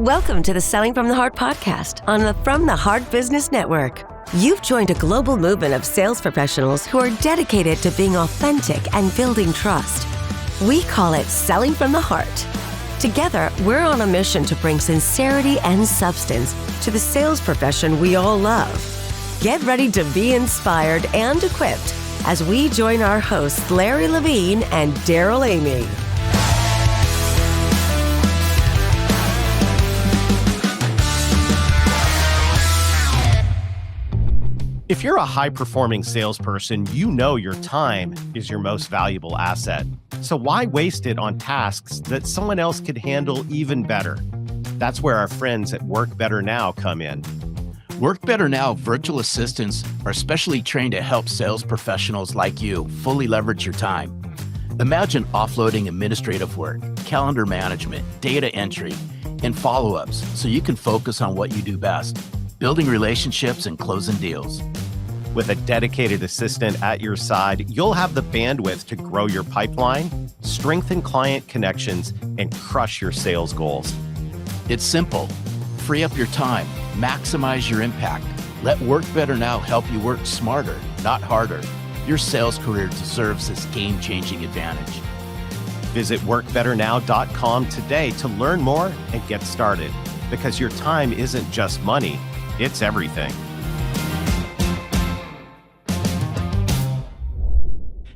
Welcome to the Selling from the Heart podcast on the From the Heart Business Network. You've joined a global movement of sales professionals who are dedicated to being authentic and building trust. We call it Selling from the Heart. Together, we're on a mission to bring sincerity and substance to the sales profession we all love. Get ready to be inspired and equipped as we join our hosts, Larry Levine and Daryl Amy. If you're a high-performing salesperson, you know your time is your most valuable asset. So why waste it on tasks that someone else could handle even better? That's where our friends at Work Better Now come in. Work Better Now virtual assistants are specially trained to help sales professionals like you fully leverage your time. Imagine offloading administrative work, calendar management, data entry, and follow-ups so you can focus on what you do best, building relationships and closing deals. With a dedicated assistant at your side, you'll have the bandwidth to grow your pipeline, strengthen client connections, and crush your sales goals. It's simple. Free up your time, maximize your impact. Let Work Better Now help you work smarter, not harder. Your sales career deserves this game-changing advantage. Visit workbetternow.com today to learn more and get started, because your time isn't just money, it's everything.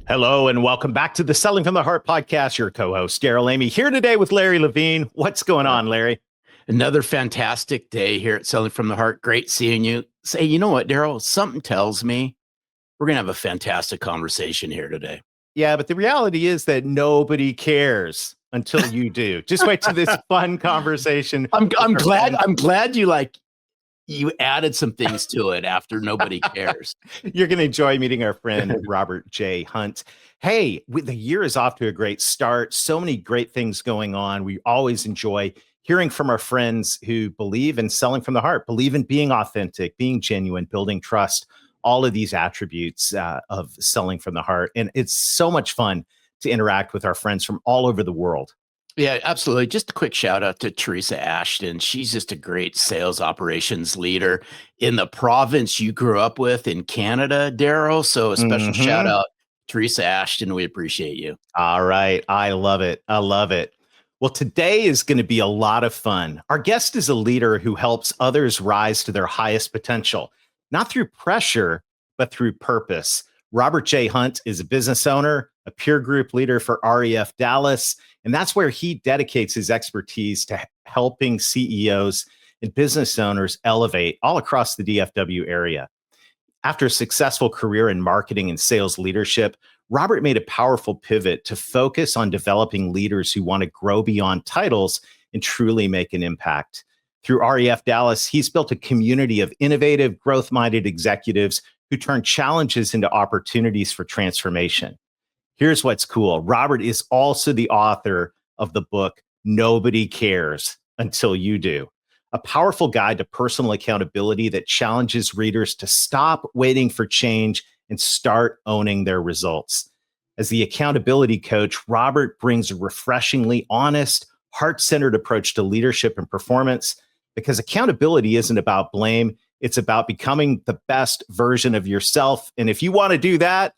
Hello, and welcome back to the Selling from the Heart podcast. Your co-host, Daryl Amy, here today with Larry Levine. What's going on, Larry? Another fantastic day here at Selling from the Heart. Great seeing you. Say, you know what, Daryl? Something tells me we're going to have a fantastic conversation here today. Yeah, but the reality is that nobody cares until you do. Just wait till this fun conversation. I'm glad you added some things to it after nobody cares. You're going to enjoy meeting our friend, Robert J. Hunt. Hey, the year is off to a great start. So many great things going on. We always enjoy hearing from our friends who believe in selling from the heart, believe in being authentic, being genuine, building trust, all of these attributes of selling from the heart. And it's so much fun to interact with our friends from all over the world. Yeah, absolutely. Just a quick shout out to Teresa Ashton. She's just a great sales operations leader in the province you grew up with in Canada, Daryl. So a special shout out, Teresa Ashton. We appreciate you. All right. I love it. I love it. Well, today is going to be a lot of fun. Our guest is a leader who helps others rise to their highest potential, not through pressure, but through purpose. Robert J. Hunt is a business owner, a peer group leader for REF Dallas, and that's where he dedicates his expertise to helping CEOs and business owners elevate all across the DFW area. After a successful career in marketing and sales leadership, Robert made a powerful pivot to focus on developing leaders who want to grow beyond titles and truly make an impact. Through REF Dallas, he's built a community of innovative, growth-minded executives who turn challenges into opportunities for transformation. Here's what's cool. Robert is also the author of the book, Nobody Cares Until You Do, a powerful guide to personal accountability that challenges readers to stop waiting for change and start owning their results. As the accountability coach, Robert brings a refreshingly honest, heart-centered approach to leadership and performance, because accountability isn't about blame. It's about becoming the best version of yourself. And if you want to do that,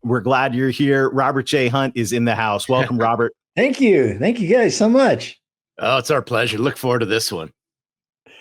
we're glad you're here. Robert J. Hunt is in the house. Welcome, Robert. Thank you. Thank you guys so much. Oh, it's our pleasure. Look forward to this one.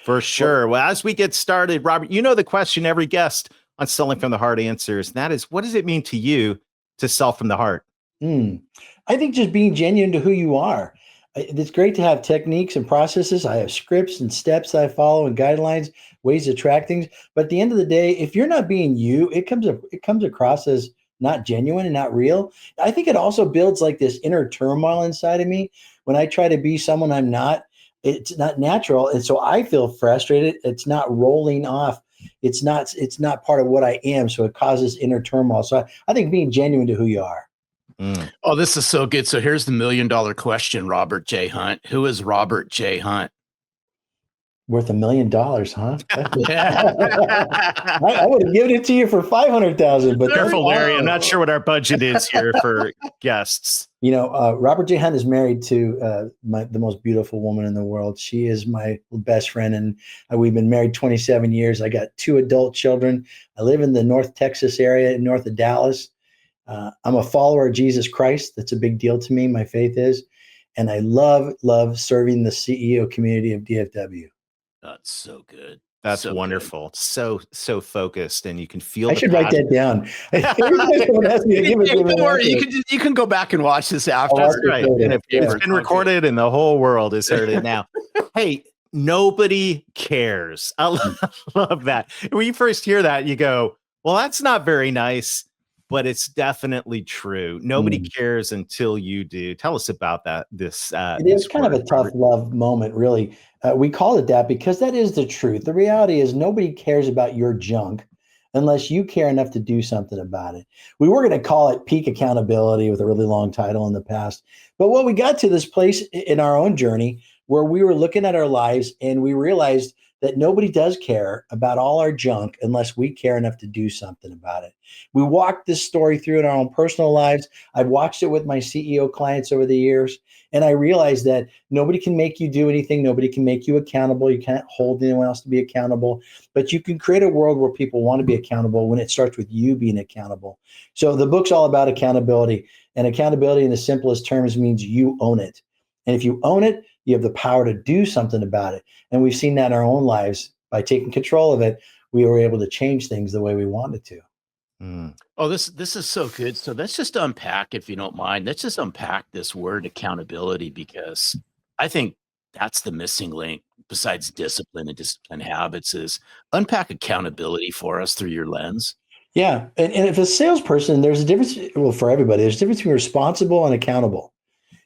For sure. Well, as we get started, Robert, you know the question every guest on Selling from the Heart answers, and that is, what does it mean to you to sell from the heart? I think just being genuine to who you are. It's great to have techniques and processes. I have scripts and steps I follow and guidelines, ways to track things. But at the end of the day, if you're not being you, it comes across as not genuine and not real. I think it also builds like this inner turmoil inside of me. When I try to be someone I'm not, it's not natural. And so I feel frustrated. It's not rolling off. It's not part of what I am. So it causes inner turmoil. So I think being genuine to who you are. Oh, this is so good. So here's the $1 million question, Robert J. Hunt. Who is Robert J. Hunt? Worth $1 million, huh? I would have given it to you for $500,000. But careful, Larry. I'm not sure what our budget is here for guests. Robert J. Hunt is married to the most beautiful woman in the world. She is my best friend, and we've been married 27 years. I got 2 adult children. I live in the North Texas area, north of Dallas. I'm a follower of Jesus Christ. That's a big deal to me. My faith is, and I love serving the CEO community of DFW. That's so good. That's So wonderful. So focused, and you can feel I the should write passion. that down. Someone asked me to give it. Don't worry, you can go back and watch this after. That's right. And it's Yeah. been recorded and the whole world has heard it now. Hey, nobody cares. I love that. When you first hear that, you go, well, that's not very nice, but it's definitely true. Nobody cares until you do. Tell us about that. It is kind of a tough love moment, really. We call it that because that is the truth. The reality is nobody cares about your junk unless you care enough to do something about it. We were going to call it peak accountability with a really long title in the past. But what we got to this place in our own journey where we were looking at our lives and we realized that nobody does care about all our junk unless we care enough to do something about it. We walked this story through in our own personal lives. I've watched it with my CEO clients over the years. And I realized that nobody can make you do anything. Nobody can make you accountable. You can't hold anyone else to be accountable. But you can create a world where people want to be accountable when it starts with you being accountable. So the book's all about accountability. And accountability in the simplest terms means you own it. And if you own it, you have the power to do something about it. And we've seen that in our own lives. By taking control of it, we were able to change things the way we wanted to. Oh, this is so good. So let's just unpack, if you don't mind. Let's just unpack this word accountability, because I think that's the missing link besides discipline and discipline habits is unpack accountability for us through your lens. Yeah. And if a salesperson, there's a difference, well, for everybody, there's a difference between responsible and accountable.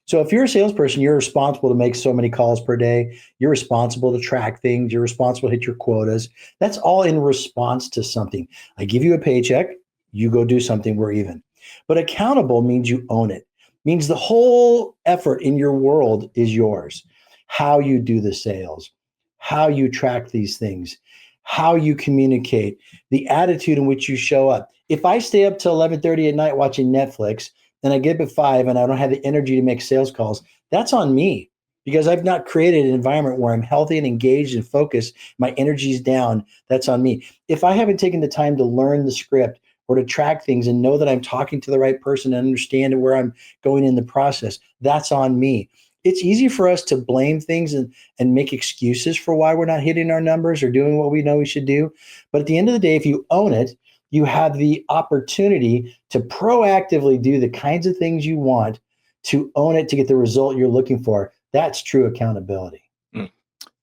So if you're a salesperson, you're responsible to make so many calls per day. You're responsible to track things. You're responsible to hit your quotas. That's all in response to something. I give you a paycheck. You go do something. We're even. But accountable means you own it. Means the whole effort in your world is yours. How you do the sales, how you track these things, how you communicate, the attitude in which you show up. If I stay up till 11:30 at night watching Netflix, and I get up at 5 and I don't have the energy to make sales calls, that's on me because I've not created an environment where I'm healthy and engaged and focused. My energy's down. That's on me. If I haven't taken the time to learn the script or to track things and know that I'm talking to the right person and understand where I'm going in the process, that's on me. It's easy for us to blame things and make excuses for why we're not hitting our numbers or doing what we know we should do. But at the end of the day, if you own it, you have the opportunity to proactively do the kinds of things you want, to own it, to get the result you're looking for. That's true accountability.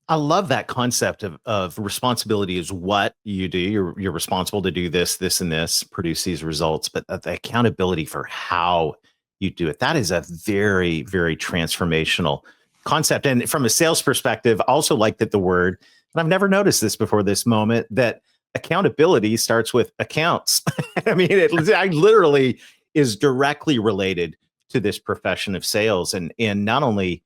I love that concept of responsibility is what you do. You're responsible to do this, and this, produce these results, but the accountability for how you do it. That is a very, very transformational concept. And from a sales perspective, I also like that the word, and I've never noticed this before this moment, that accountability starts with accounts. I mean, it literally is directly related to this profession of sales, and not only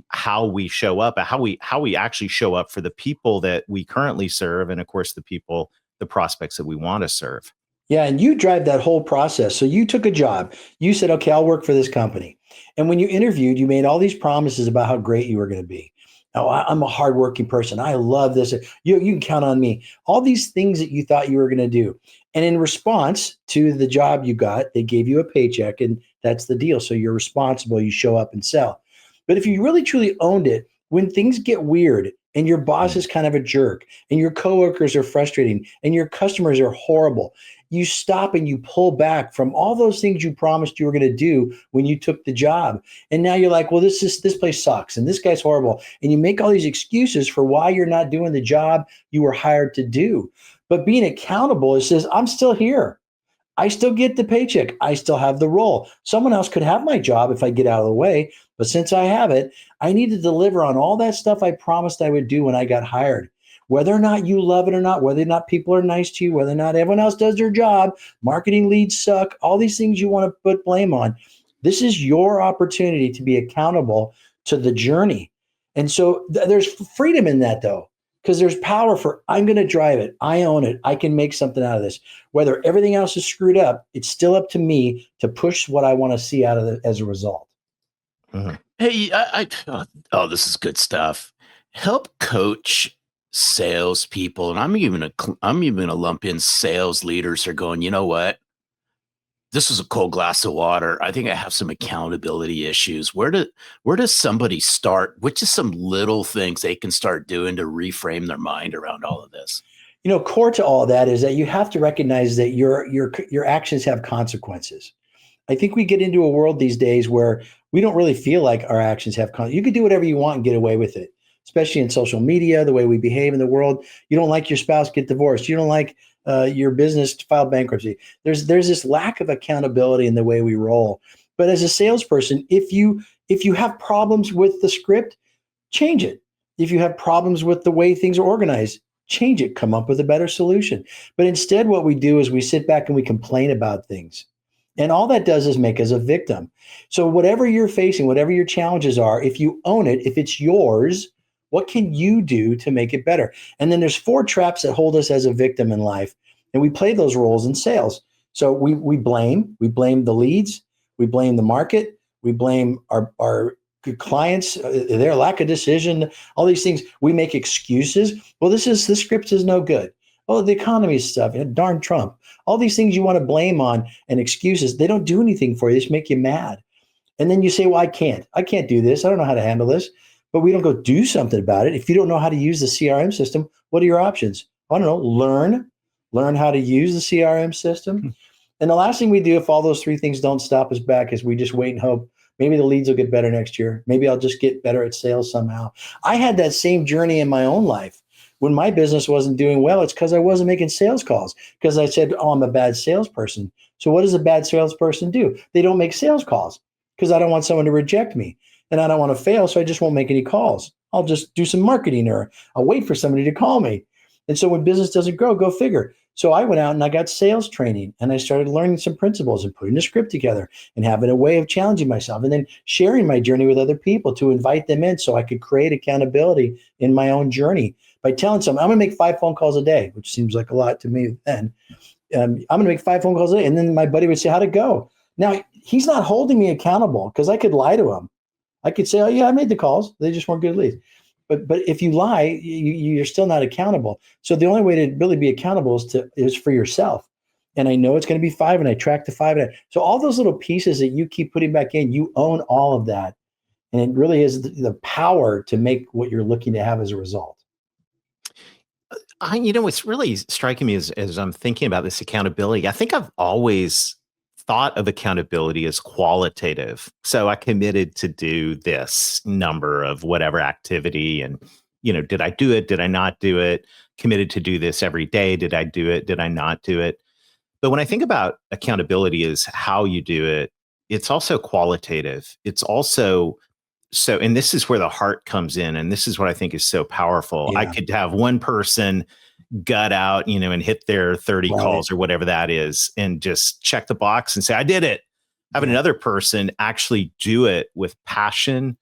how we show up, but how we actually show up for the people that we currently serve, and of course the prospects that we want to serve. Yeah, and you drive that whole process. So you took a job. You said, okay, I'll work for this company. And when you interviewed, you made all these promises about how great you were going to be. Oh, I'm a hardworking person. I love this. You can count on me. All these things that you thought you were going to do. And in response to the job you got, they gave you a paycheck, and that's the deal. So you're responsible. You show up and sell. But if you really truly owned it, when things get weird and your boss is kind of a jerk and your coworkers are frustrating and your customers are horrible, you stop and you pull back from all those things you promised you were going to do when you took the job. And now you're like, well, this place sucks and this guy's horrible. And you make all these excuses for why you're not doing the job you were hired to do. But being accountable, it says, I'm still here. I still get the paycheck. I still have the role. Someone else could have my job if I get out of the way. But since I have it, I need to deliver on all that stuff I promised I would do when I got hired. Whether or not you love it or not, whether or not people are nice to you, whether or not everyone else does their job, marketing leads suck, all these things you want to put blame on. This is your opportunity to be accountable to the journey. And so there's freedom in that, though, because there's power for, I'm going to drive it. I own it. I can make something out of this. Whether everything else is screwed up, it's still up to me to push what I want to see out of it as a result. Mhm. Hey, this is good stuff. Help coach salespeople, and I'm even gonna lump in sales leaders who are going, you know what? This is a cold glass of water. I think I have some accountability issues. Where does somebody start? Which is some little things they can start doing to reframe their mind around all of this? Core to all that is that you have to recognize that your actions have consequences. I think we get into a world these days where we don't really feel like our actions have consequences. You can do whatever you want and get away with it, especially in social media, the way we behave in the world. You don't like your spouse, get divorced. You don't like your business, file bankruptcy. There's this lack of accountability in the way we roll. But as a salesperson, if you have problems with the script, change it. If you have problems with the way things are organized, change it. Come up with a better solution. But instead, what we do is we sit back and we complain about things. And all that does is make us a victim. So whatever you're facing, whatever your challenges are, if you own it, if it's yours, what can you do to make it better? And then there's 4 traps that hold us as a victim in life. And we play those roles in sales. So we blame the leads, we blame the market, we blame our clients, their lack of decision, all these things. We make excuses. Well, the script is no good. Oh, the economy stuff, darn Trump. All these things you want to blame on and excuses, they don't do anything for you. They just make you mad. And then you say, well, I can't do this. I don't know how to handle this. But we don't go do something about it. If you don't know how to use the CRM system, what are your options? I don't know, learn how to use the CRM system. And the last thing we do, if all those 3 things don't stop us back, is we just wait and hope maybe the leads will get better next year. Maybe I'll just get better at sales somehow. I had that same journey in my own life. When my business wasn't doing well, it's because I wasn't making sales calls, because I said, oh, I'm a bad salesperson. So what does a bad salesperson do? They don't make sales calls because I don't want someone to reject me and I don't want to fail. So I just won't make any calls. I'll just do some marketing, or I'll wait for somebody to call me. And so when business doesn't grow, go figure. So I went out and I got sales training, and I started learning some principles and putting a script together and having a way of challenging myself, and then sharing my journey with other people to invite them in so I could create accountability in my own journey by telling someone, I'm going to make 5 phone calls a day, which seems like a lot to me then. I'm going to make 5 phone calls a day. And then my buddy would say, how'd it go? Now, he's not holding me accountable because I could lie to him. I could say, oh, yeah, I made the calls. They just weren't good leads. But if you lie, you're still not accountable. So the only way to really be accountable is for yourself. And I know it's going to be 5, and I track the 5. So all those little pieces that you keep putting back in, you own all of that. And it really is the power to make what you're looking to have as a result. What's really striking me as I'm thinking about this accountability, I think I've always thought of accountability as qualitative. So I committed to do this number of whatever activity, and, did I do it? Did I not do it? Committed to do this every day. Did I do it? Did I not do it? But when I think about accountability as how you do it, it's also qualitative. It's also and this is where the heart comes in. And this is what I think is so powerful. Yeah. I could have one person gut out, and hit their 30 calls or whatever that is, and just check the box and say, I did it. Having another person actually do it with passion,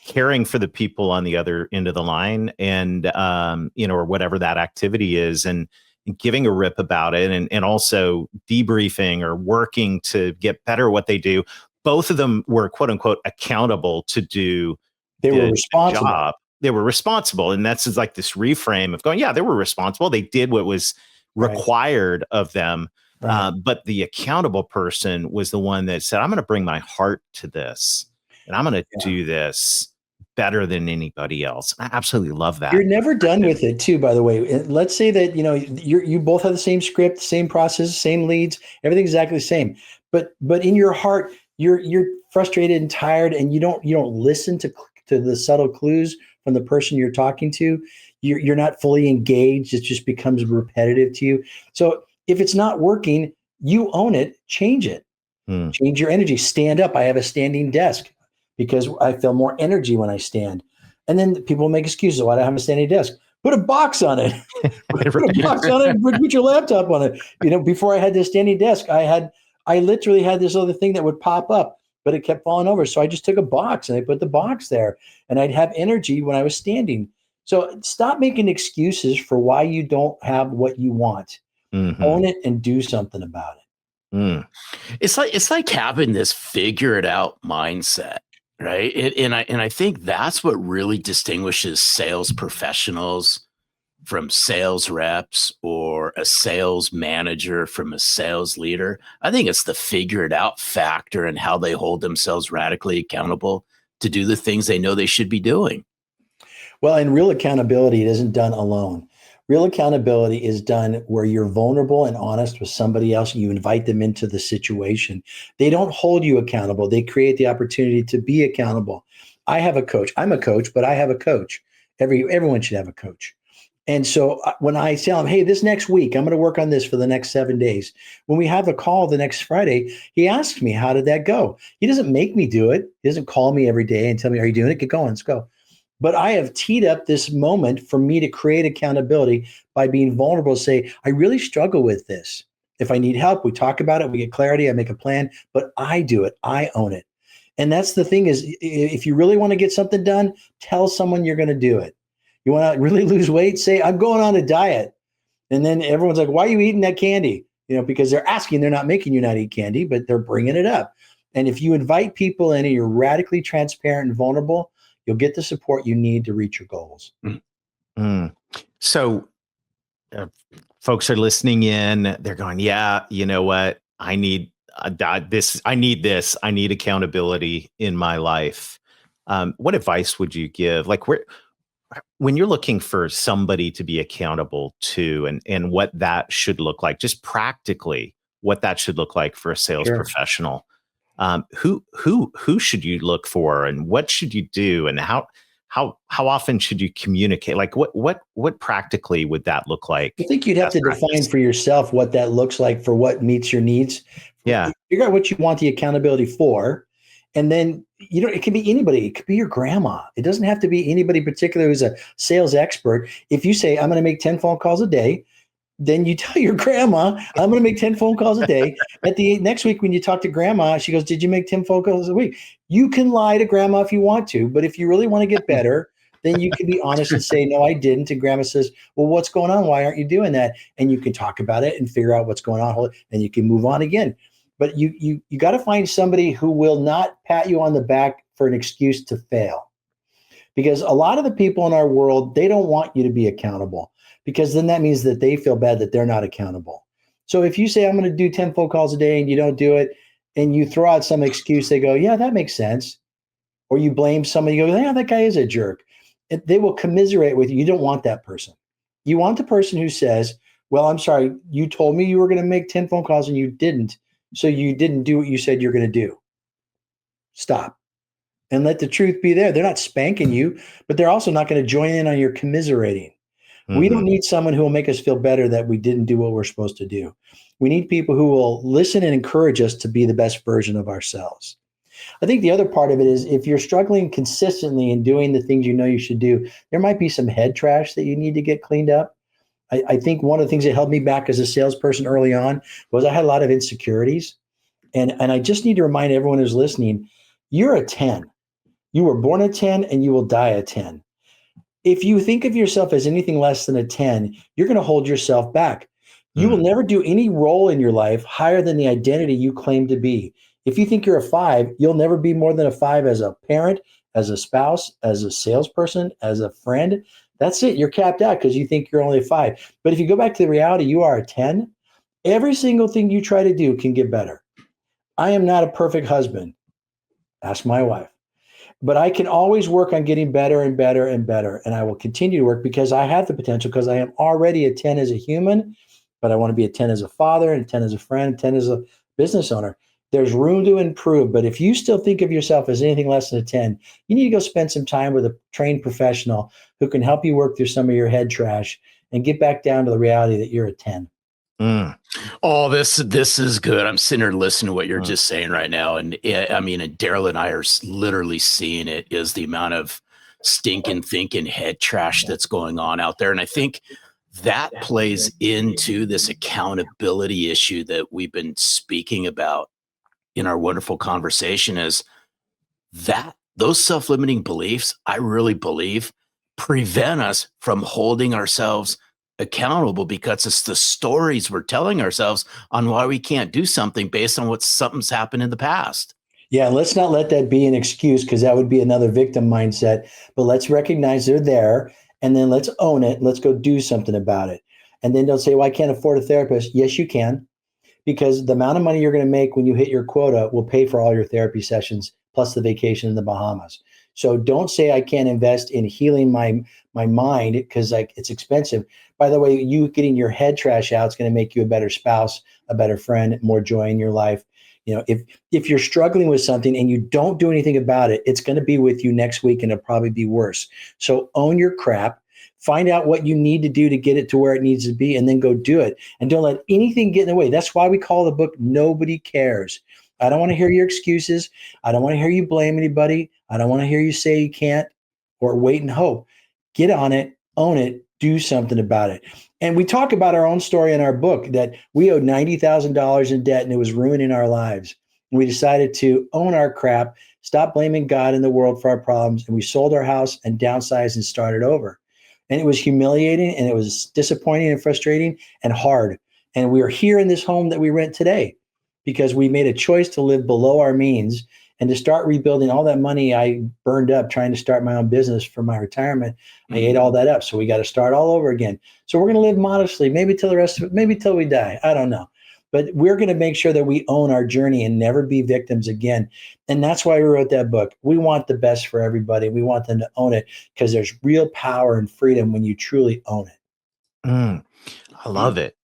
caring for the people on the other end of the line, and, or whatever that activity is, and giving a rip about it, and also debriefing or working to get better at what they do. Both of them were, quote unquote, accountable to do They were responsible. job. They were responsible. And that's like this reframe of going, yeah, they were responsible. They did what was required of them. Right. But the accountable person was the one that said, I'm going to bring my heart to this, and I'm going to do this better than anybody else. I absolutely love that. You're never done with it too, by the way. Let's say that, you both have the same script, same process, same leads, everything's exactly the same. But in your heart, you're frustrated and tired, and you don't listen to the subtle clues from the person you're talking to. You're not fully engaged. It just becomes repetitive to you. So if it's not working, you own it, change it. Change your energy, stand up. I have a standing desk because I feel more energy when I stand. And then people make excuses. Why do I have a standing desk? Put a box on it. Put a box on it. Put your laptop on it. Before I had this standing desk, I literally had this other thing that would pop up, but it kept falling over. So I just took a box and I put the box there, and I'd have energy when I was standing. So stop making excuses for why you don't have what you want. Mhm. Own it and do something about it. Mm. It's like having this figure it out mindset, right? And I think that's what really distinguishes sales professionals from sales reps or a sales manager from a sales leader. I think it's the figure it out factor and how they hold themselves radically accountable to do the things they know they should be doing. Well, and real accountability isn't done alone. Real accountability is done where you're vulnerable and honest with somebody else and you invite them into the situation. They don't hold you accountable. They create the opportunity to be accountable. I have a coach. I'm a coach, but I have a coach. Everyone should have a coach. And so when I tell him, hey, this next week, I'm going to work on this for the next 7 days. When we have a call the next Friday, he asks me, how did that go? He doesn't make me do it. He doesn't call me every day and tell me, are you doing it? Get going, let's go. But I have teed up this moment for me to create accountability by being vulnerable, say, I really struggle with this. If I need help, we talk about it, we get clarity, I make a plan, but I do it, I own it. And that's the thing is, if you really want to get something done, tell someone you're going to do it. You want to really lose weight, say, I'm going on a diet. And then everyone's like, why are you eating that candy? Because they're asking, they're not making you not eat candy, but they're bringing it up. And if you invite people in and you're radically transparent and vulnerable, you'll get the support you need to reach your goals. Mm. So folks are listening in. They're going, yeah, you know what? I need this. I need this. I need accountability in my life. What advice would you give? Like when you're looking for somebody to be accountable to and what that should look like, just practically what that should look like for a sales professional. Who should you look for and what should you do and how often should you communicate? Like what practically would that look like? I think you'd have to define for yourself what that looks like for what meets your needs. Yeah. Figure out what you want the accountability for. And then, it can be anybody. It could be your grandma. It doesn't have to be anybody particular who's a sales expert. If you say, I'm going to make 10 phone calls a day, then you tell your grandma, I'm going to make 10 phone calls a day. At the next week, when you talk to grandma, she goes, did you make 10 phone calls a week? You can lie to grandma if you want to, but if you really want to get better, then you can be honest and say, no, I didn't. And grandma says, well, what's going on? Why aren't you doing that? And you can talk about it and figure out what's going on, and you can move on again. But you got to find somebody who will not pat you on the back for an excuse to fail. Because a lot of the people in our world, they don't want you to be accountable, because then that means that they feel bad that they're not accountable. So if you say, I'm going to do 10 phone calls a day and you don't do it, and you throw out some excuse, they go, yeah, that makes sense. Or you blame somebody, you go, yeah, that guy is a jerk. And they will commiserate with you. You don't want that person. You want the person who says, well, I'm sorry, you told me you were going to make 10 phone calls and you didn't. So you didn't do what you said you're going to do. Stop. And let the truth be there. They're not spanking you, but they're also not going to join in on your commiserating. Mm-hmm. We don't need someone who will make us feel better that we didn't do what we're supposed to do. We need people who will listen and encourage us to be the best version of ourselves. I think the other part of it is if you're struggling consistently in doing the things you know you should do, there might be some head trash that you need to get cleaned up. I think one of the things that held me back as a salesperson early on was I had a lot of insecurities. And I just need to remind everyone who's listening, you're a 10. You were born a 10 and you will die a 10. If you think of yourself as anything less than a 10, you're going to hold yourself back. You will never do any role in your life higher than the identity you claim to be. If you think you're a 5, you'll never be more than a 5 as a parent, as a spouse, as a salesperson, as a friend. That's it. You're capped out because you think you're only a 5. But if you go back to the reality, you are a 10. Every single thing you try to do can get better. I am not a perfect husband. Ask my wife. But I can always work on getting better and better and better. And I will continue to work because I have the potential, because I am already a 10 as a human, but I want to be a 10 as a father and 10 as a friend, 10 as a business owner. There's room to improve. But if you still think of yourself as anything less than a 10, you need to go spend some time with a trained professional who can help you work through some of your head trash and get back down to the reality that you're a 10. Oh, this is good. I'm sitting here listening to what you're just saying right now. And and Daryl and I are literally seeing it, is the amount of stinking thinking head trash that's going on out there. And I think that plays into this accountability issue that we've been speaking about in our wonderful conversation, is that those self-limiting beliefs, I really believe, prevent us from holding ourselves accountable, because it's the stories we're telling ourselves on why we can't do something based on something's happened in the past. Yeah, let's not let that be an excuse, because that would be another victim mindset. But let's recognize they're there, and then let's own it. Let's go do something about it. And then don't say, well, I can't afford a therapist. Yes, you can, because the amount of money you're going to make when you hit your quota will pay for all your therapy sessions plus the vacation in the Bahamas. So don't say I can't invest in healing my mind because it's expensive. By the way, you getting your head trash out is going to make you a better spouse, a better friend, more joy in your life. If you're struggling with something and you don't do anything about it, it's going to be with you next week, and it'll probably be worse. So own your crap. Find out what you need to do to get it to where it needs to be, and then go do it. And don't let anything get in the way. That's why we call the book Nobody Cares. I don't want to hear your excuses. I don't want to hear you blame anybody. I don't want to hear you say you can't or wait and hope. Get on it, own it, do something about it. And we talk about our own story in our book that we owed $90,000 in debt and it was ruining our lives. And we decided to own our crap, stop blaming God and the world for our problems. And we sold our house and downsized and started over. And it was humiliating, and it was disappointing and frustrating and hard. And we are here in this home that we rent today because we made a choice to live below our means and to start rebuilding all that money I burned up trying to start my own business for my retirement. I ate all that up. So we got to start all over again. So we're going to live modestly, maybe till the rest of it, maybe till we die. I don't know. But we're going to make sure that we own our journey and never be victims again. And that's why we wrote that book. We want the best for everybody. We want them to own it because there's real power and freedom when you truly own it. I love it.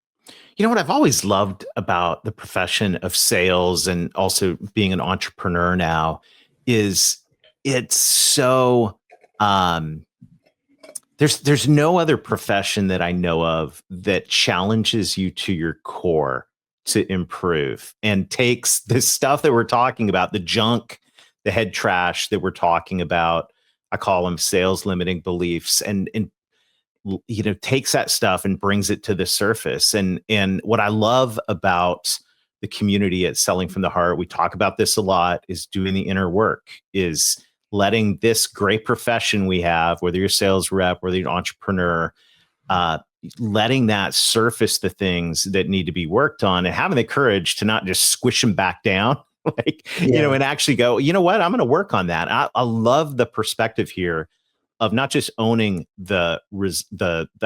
You know what I've always loved about the profession of sales and also being an entrepreneur now is it's so there's no other profession that I know of that challenges you to your core to improve and takes this stuff that we're talking about, the junk, the head trash that we're talking about. I call them sales limiting beliefs, and takes that stuff and brings it to the surface. And what I love about the community at Selling from the Heart, we talk about this a lot, is doing the inner work, is letting this great profession we have, whether you're a sales rep, whether you're an entrepreneur, letting that surface the things that need to be worked on, and having the courage to not just squish them back down, and actually go, you know what, I'm going to work on that. I love the perspective here of not just owning the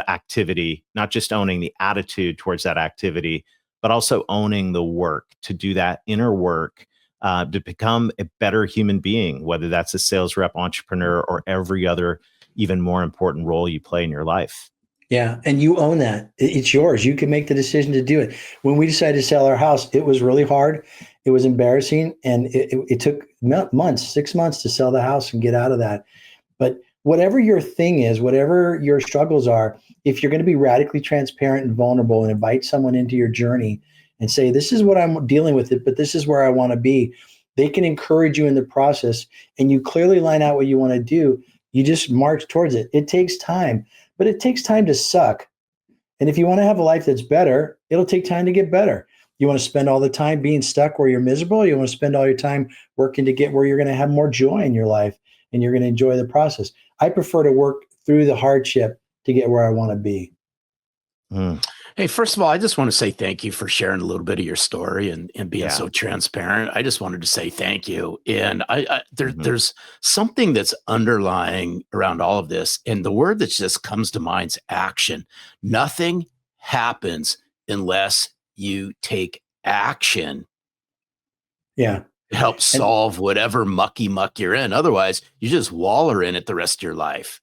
activity, not just owning the attitude towards that activity, but also owning the work to do that inner work to become a better human being, whether that's a sales rep, entrepreneur, or every other even more important role you play in your life. Yeah. And you own that. It's yours. You can make the decision to do it. When we decided to sell our house, it was really hard. It was embarrassing. And it took months, 6 months to sell the house and get out of that. But whatever your thing is, whatever your struggles are, if you're going to be radically transparent and vulnerable and invite someone into your journey and say, this is what I'm dealing with it, but this is where I want to be, they can encourage you in the process, and you clearly line out what you want to do. You just march towards it. It takes time, but it takes time to suck. And if you want to have a life that's better, it'll take time to get better. You want to spend all the time being stuck where you're miserable? You want to spend all your time working to get where you're going to have more joy in your life and you're going to enjoy the process. I prefer to work through the hardship to get where I want to be. Hey, first of all, I just want to say thank you for sharing a little bit of your story and being so transparent. I just wanted to say thank you. And there's something that's underlying around all of this. And the word that just comes to mind is action. Nothing happens unless you take action. Yeah. Help solve whatever mucky muck you're in. Otherwise, you just waller in it the rest of your life.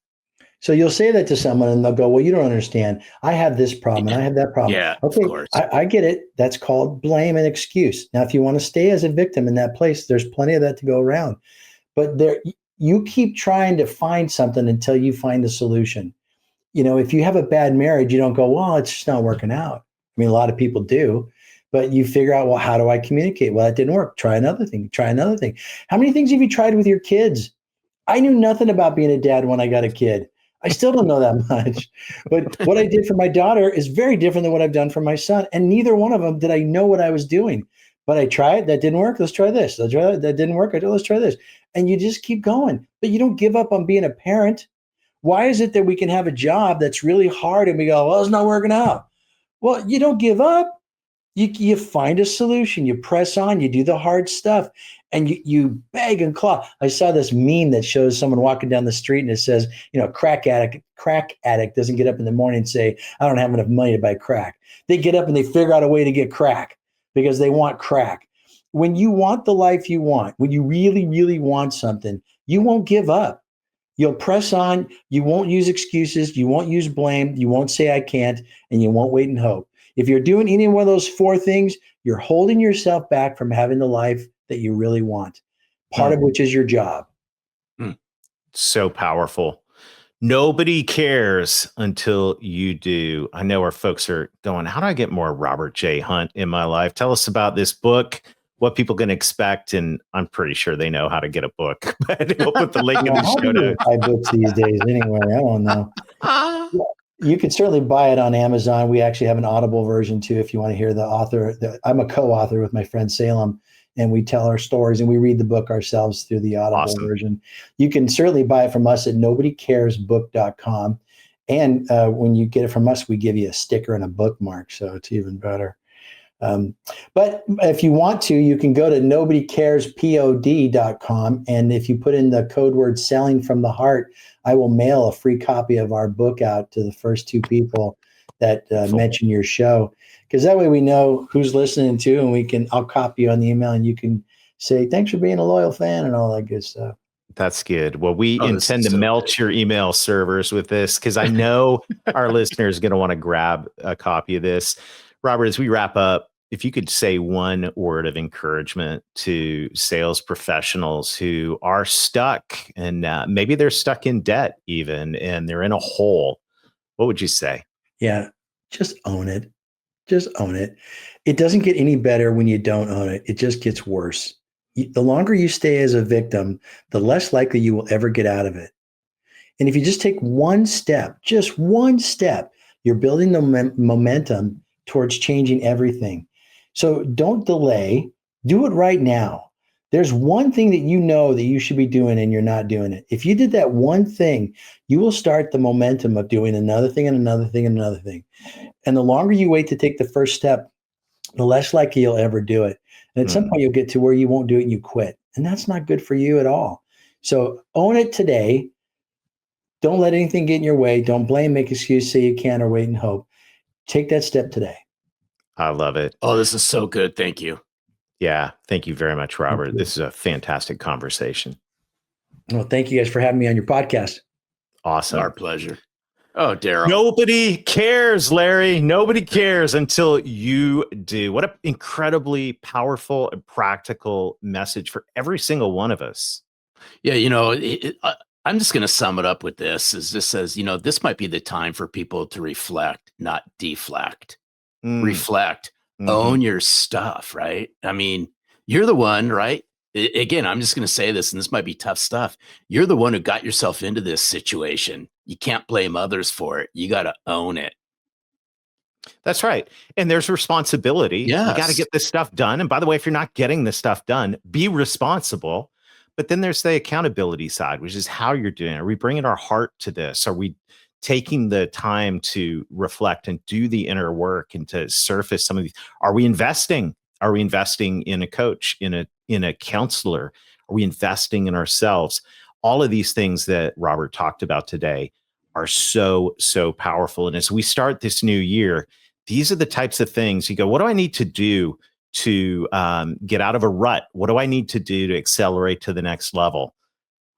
So you'll say that to someone and they'll go, well, you don't understand. I have this problem and I have that problem. Yeah, okay, of course. I get it. That's called blame and excuse. Now, if you want to stay as a victim in that place, there's plenty of that to go around. But you keep trying to find something until you find a solution. If you have a bad marriage, you don't go, well, it's just not working out. I mean, a lot of people do. But you figure out, well, how do I communicate? Well, that didn't work. Try another thing. Try another thing. How many things have you tried with your kids? I knew nothing about being a dad when I got a kid. I still don't know that much. But what I did for my daughter is very different than what I've done for my son. And neither one of them did I know what I was doing. But I tried. That didn't work. Let's try this. Let's try that. That didn't work. Let's try this. And you just keep going. But you don't give up on being a parent. Why is it that we can have a job that's really hard and we go, well, it's not working out? Well, you don't give up. You find a solution, you press on, you do the hard stuff, and you beg and claw. I saw this meme that shows someone walking down the street and it says, crack addict doesn't get up in the morning and say, I don't have enough money to buy crack. They get up and they figure out a way to get crack because they want crack. When you want the life you want, when you really, really want something, you won't give up. You'll press on. You won't use excuses. You won't use blame. You won't say I can't, and you won't wait and hope. If you're doing any one of those 4 things, you're holding yourself back from having the life that you really want, part of which is your job. So powerful. Nobody cares until you do. I know our folks are going, how do I get more Robert J. Hunt in my life? Tell us about this book, what people can expect. And I'm pretty sure they know how to get a book, but we'll put the link in the show notes. Buy books these days anyway. I don't know. You can certainly buy it on Amazon. We actually have an Audible version too, if you want to hear the author. I'm a co-author with my friend Salem, and we tell our stories and we read the book ourselves through the Audible version. You can certainly buy it from us at nobodycaresbook.com. And when you get it from us, we give you a sticker and a bookmark, so it's even better. But if you want to, you can go to nobodycarespod.com. And if you put in the code word selling from the heart, I will mail a free copy of our book out to the first 2 people that mention your show. Because that way we know who's listening to, and I'll copy you on the email and you can say, thanks for being a loyal fan and all that good stuff. That's good. Well, we intend to melt your email servers with this because I know our listeners are going to want to grab a copy of this. Robert, as we wrap up, if you could say one word of encouragement to sales professionals who are stuck and maybe they're stuck in debt even, and they're in a hole, what would you say? Yeah, just own it. Just own it. It doesn't get any better when you don't own it. It just gets worse. The longer you stay as a victim, the less likely you will ever get out of it. And if you just take one step, just one step, you're building the momentum towards changing everything. So don't delay. Do it right now. There's one thing that you know that you should be doing and you're not doing it. If you did that one thing, you will start the momentum of doing another thing and another thing and another thing. And the longer you wait to take the first step, the less likely you'll ever do it. And at some point you'll get to where you won't do it and you quit. And that's not good for you at all. So own it today. Don't let anything get in your way. Don't blame, make excuses, say you can't, or wait and hope. Take that step today. I love it. Oh, this is so good. Thank you. Yeah. Thank you very much, Robert. This is a fantastic conversation. Well, thank you guys for having me on your podcast. Awesome. Our pleasure. Oh, Daryl. Nobody cares, Larry. Nobody cares until you do. What an incredibly powerful and practical message for every single one of us. Yeah, I'm just going to sum it up with this. Is this says, this might be the time for people to reflect, not deflect. Reflect, own your stuff, right? I mean, you're the one, right? Again, I'm just going to say this, and this might be tough stuff. You're the one who got yourself into this situation. You can't blame others for it. You got to own it. That's right. And there's responsibility. Yes. You got to get this stuff done. And by the way, if you're not getting this stuff done, be responsible. But then there's the accountability side, which is how you're doing it. Are we bringing our heart to this? Are we taking the time to reflect and do the inner work and to surface some of these? Are we investing? Are we investing in a coach, in a counselor? Are we investing in ourselves? All of these things that Robert talked about today are so, so powerful. And as we start this new year, these are the types of things you go, what do I need to do to get out of a rut? What do I need to do to accelerate to the next level?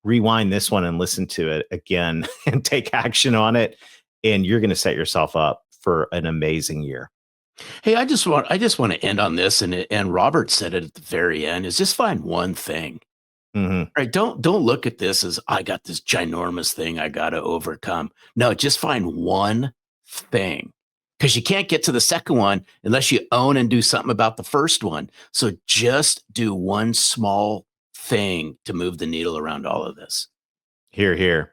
Rewind this one and listen to it again and take action on it. And you're going to set yourself up for an amazing year. Hey, I just want to end on this. And Robert said it at the very end, is just find one thing. Right. Don't look at this as I got this ginormous thing I got to overcome. No, just find one thing, because you can't get to the second one unless you own and do something about the first one. So just do one small thing to move the needle around all of this. Hear, hear.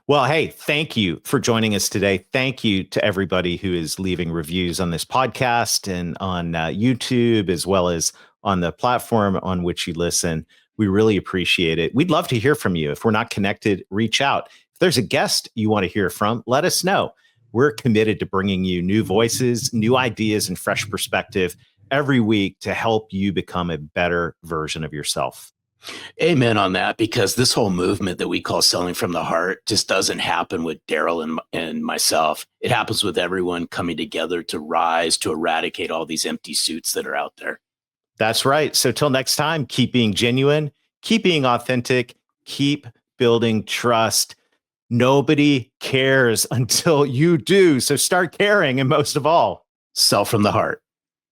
Well, hey, thank you for joining us today. Thank you to everybody who is leaving reviews on this podcast and on YouTube, as well as on the platform on which you listen. We really appreciate it. We'd love to hear from you. If we're not connected, reach out. If there's a guest you want to hear from, let us know. We're committed to bringing you new voices, new ideas, and fresh perspective every week to help you become a better version of yourself. Amen on that, because this whole movement that we call selling from the heart just doesn't happen with Daryl and myself. It happens with everyone coming together to rise, to eradicate all these empty suits that are out there. That's right. So till next time, keep being genuine, keep being authentic, keep building trust. Nobody cares until you do. So start caring. And most of all, Sell from the heart.